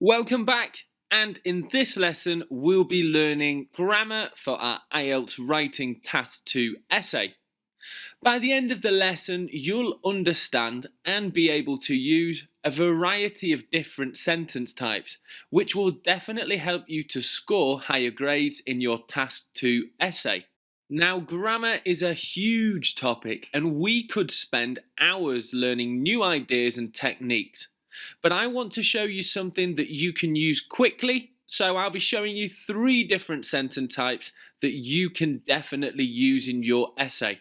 Welcome back, and in this lesson we'll be learning grammar for our IELTS Writing Task 2 essay. By the end of the lesson you'll understand and be able to use a variety of different sentence types, which will definitely help you to score higher grades in your Task 2 essay. Now, grammar is a huge topic and we could spend hours learning new ideas and techniques. But I want to show you something that you can use quickly, so I'll be showing you 3 different sentence types that you can definitely use in your essay.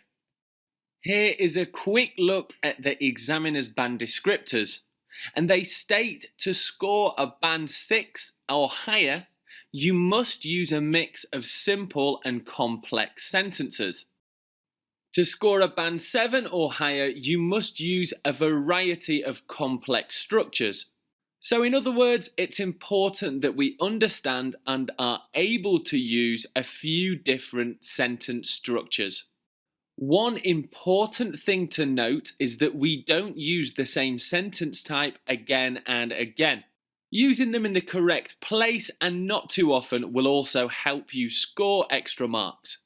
Here is a quick look at the examiner's band descriptors, and they state to score a band 6 or higher, you must use a mix of simple and complex sentences. To score a band 7 or higher, you must use a variety of complex structures. So in other words, it's important that we understand and are able to use a few different sentence structures. One important thing to note is that we don't use the same sentence type again and again. Using them in the correct place and not too often will also help you score extra marks.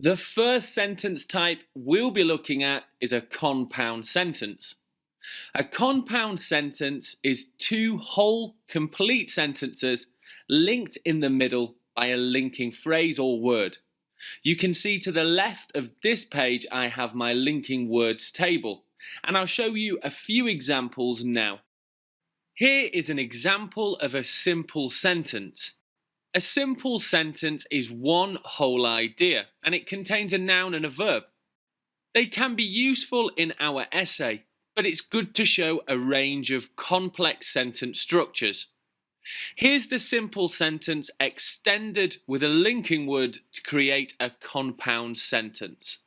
The first sentence type we'll be looking at is a compound sentence. A compound sentence is 2 whole, complete sentences linked in the middle by a linking phrase or word. You can see to the left of this page I have my linking words table, and I'll show you a few examples now. Here is an example of a simple sentence. A simple sentence is one whole idea, and it contains a noun and a verb. They can be useful in our essay, but it's good to show a range of complex sentence structures. Here's the simple sentence extended with a linking word to create a compound sentence.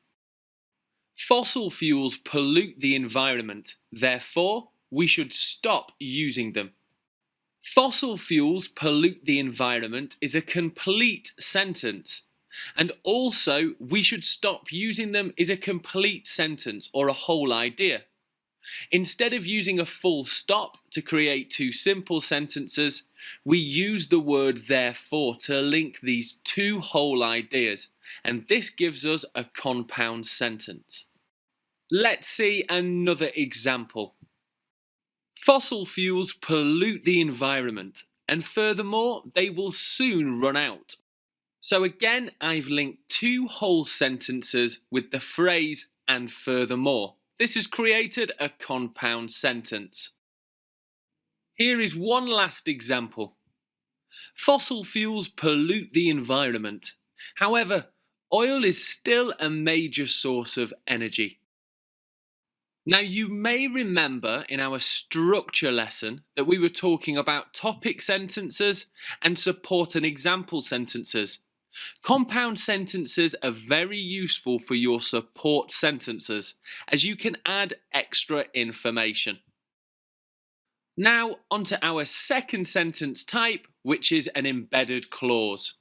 Fossil fuels pollute the environment, therefore we should stop using them. Fossil fuels pollute the environment is a complete sentence, and also we should stop using them is a complete sentence or a whole idea. Instead of using a full stop to create 2 simple sentences, we use the word therefore to link these 2 whole ideas, and this gives us a compound sentence. Let's see another example. Fossil fuels pollute the environment, and furthermore, they will soon run out. So again, I've linked 2 whole sentences with the phrase and furthermore. This has created a compound sentence. Here is one last example. Fossil fuels pollute the environment. However, oil is still a major source of energy. Now, you may remember in our structure lesson that we were talking about topic sentences and support and example sentences. Compound sentences are very useful for your support sentences, as you can add extra information. Now, onto our second sentence type, which is an embedded clause.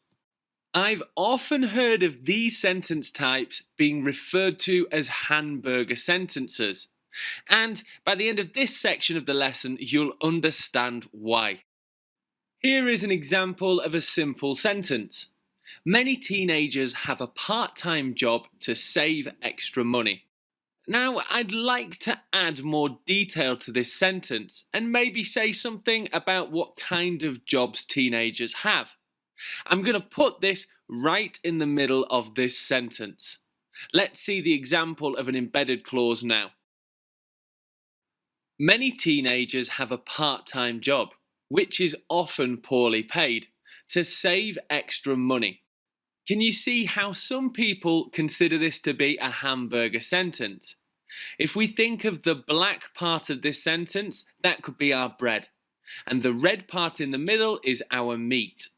I've often heard of these sentence types being referred to as hamburger sentences. And by the end of this section of the lesson, you'll understand why. Here is an example of a simple sentence. Many teenagers have a part-time job to save extra money. Now, I'd like to add more detail to this sentence and maybe say something about what kind of jobs teenagers have. I'm going to put this right in the middle of this sentence. Let's see the example of an embedded clause now. Many teenagers have a part-time job, which is often poorly paid, to save extra money. Can you see how some people consider this to be a hamburger sentence? If we think of the black part of this sentence, that could be our bread, and the red part in the middle is our meat.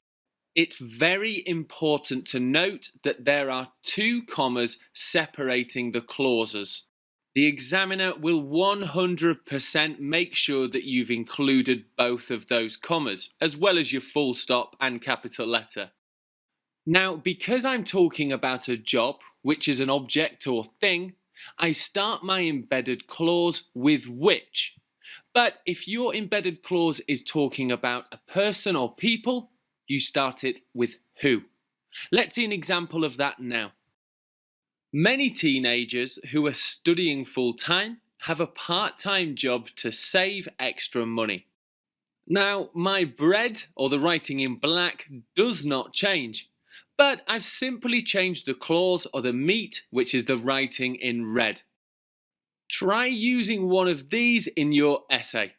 It's very important to note that there are 2 commas separating the clauses. The examiner will 100% make sure that you've included both of those commas, as well as your full stop and capital letter. Now, because I'm talking about a job, which is an object or thing, I start my embedded clause with which. But if your embedded clause is talking about a person or people, you start it with who. Let's see an example of that now. Many teenagers who are studying full-time have a part-time job to save extra money. Now, my bread, or the writing in black, does not change, but I've simply changed the clause or the meat, which is the writing in red. Try using one of these in your essay.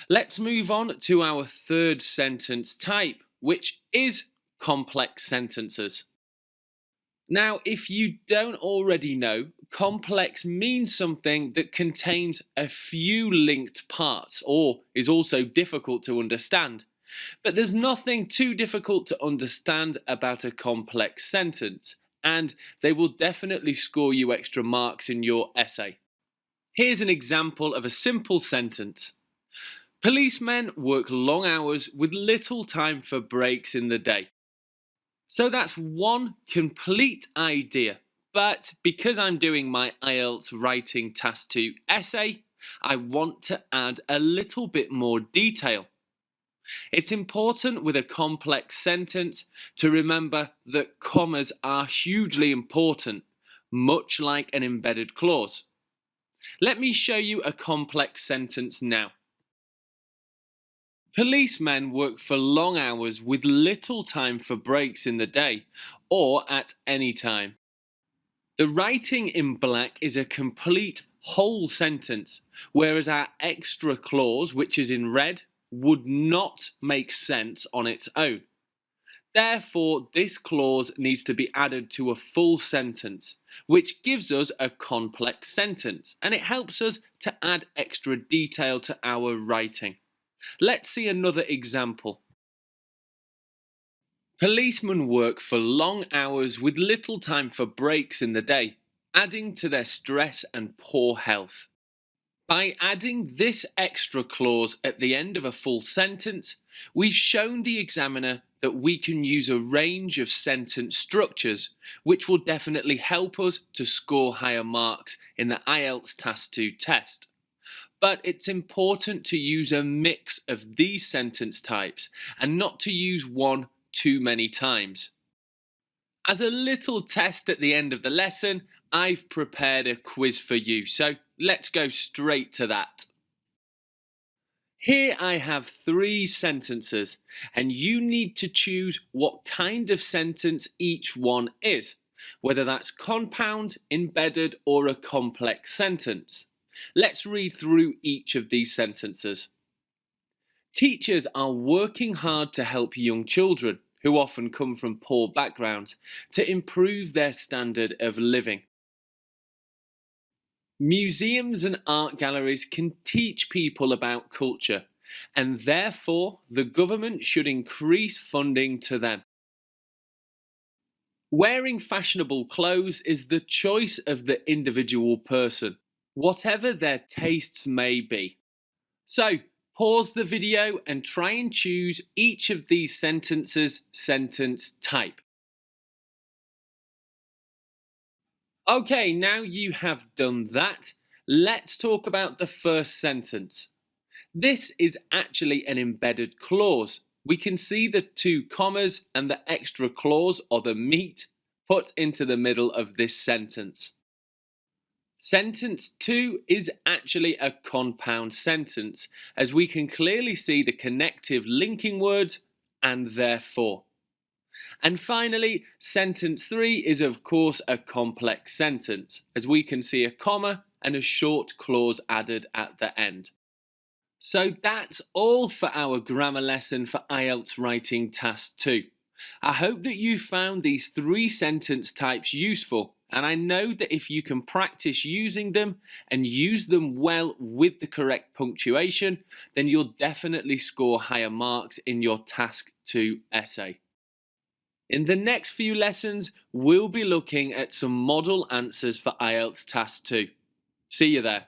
Let's move on to our third sentence type, which is complex sentences. Now, if you don't already know, complex means something that contains a few linked parts or is also difficult to understand. But there's nothing too difficult to understand about a complex sentence, and they will definitely score you extra marks in your essay. Here's an example of a simple sentence. Policemen work long hours with little time for breaks in the day. So that's one complete idea, but because I'm doing my IELTS Writing Task 2 essay, I want to add a little bit more detail. It's important with a complex sentence to remember that commas are hugely important, much like an embedded clause. Let me show you a complex sentence now. Policemen work for long hours with little time for breaks in the day or at any time. The writing in black is a complete whole sentence, whereas our extra clause, which is in red, would not make sense on its own. Therefore, this clause needs to be added to a full sentence, which gives us a complex sentence, and it helps us to add extra detail to our writing. Let's see another example. Policemen work for long hours with little time for breaks in the day, adding to their stress and poor health. By adding this extra clause at the end of a full sentence, we've shown the examiner that we can use a range of sentence structures, which will definitely help us to score higher marks in the IELTS Task 2 test. But it's important to use a mix of these sentence types and not to use one too many times. As a little test at the end of the lesson, I've prepared a quiz for you, so let's go straight to that. Here I have 3 sentences, and you need to choose what kind of sentence each one is, whether that's compound, embedded, or a complex sentence. Let's read through each of these sentences. Teachers are working hard to help young children, who often come from poor backgrounds, to improve their standard of living. Museums and art galleries can teach people about culture, and therefore the government should increase funding to them. Wearing fashionable clothes is the choice of the individual person, whatever their tastes may be. So, pause the video and try and choose each of these sentences' sentence type. Okay, now you have done that, let's talk about the first sentence. This is actually an embedded clause. We can see the 2 commas and the extra clause or the meat put into the middle of this sentence. Sentence 2 is actually a compound sentence, as we can clearly see the connective linking words and therefore. And finally, sentence 3 is of course a complex sentence, as we can see a comma and a short clause added at the end. So that's all for our grammar lesson for IELTS Writing Task 2. I hope that you found these 3 sentence types useful, and I know that if you can practice using them and use them well with the correct punctuation, then you'll definitely score higher marks in your Task 2 essay. In the next few lessons, we'll be looking at some model answers for IELTS Task 2. See you there.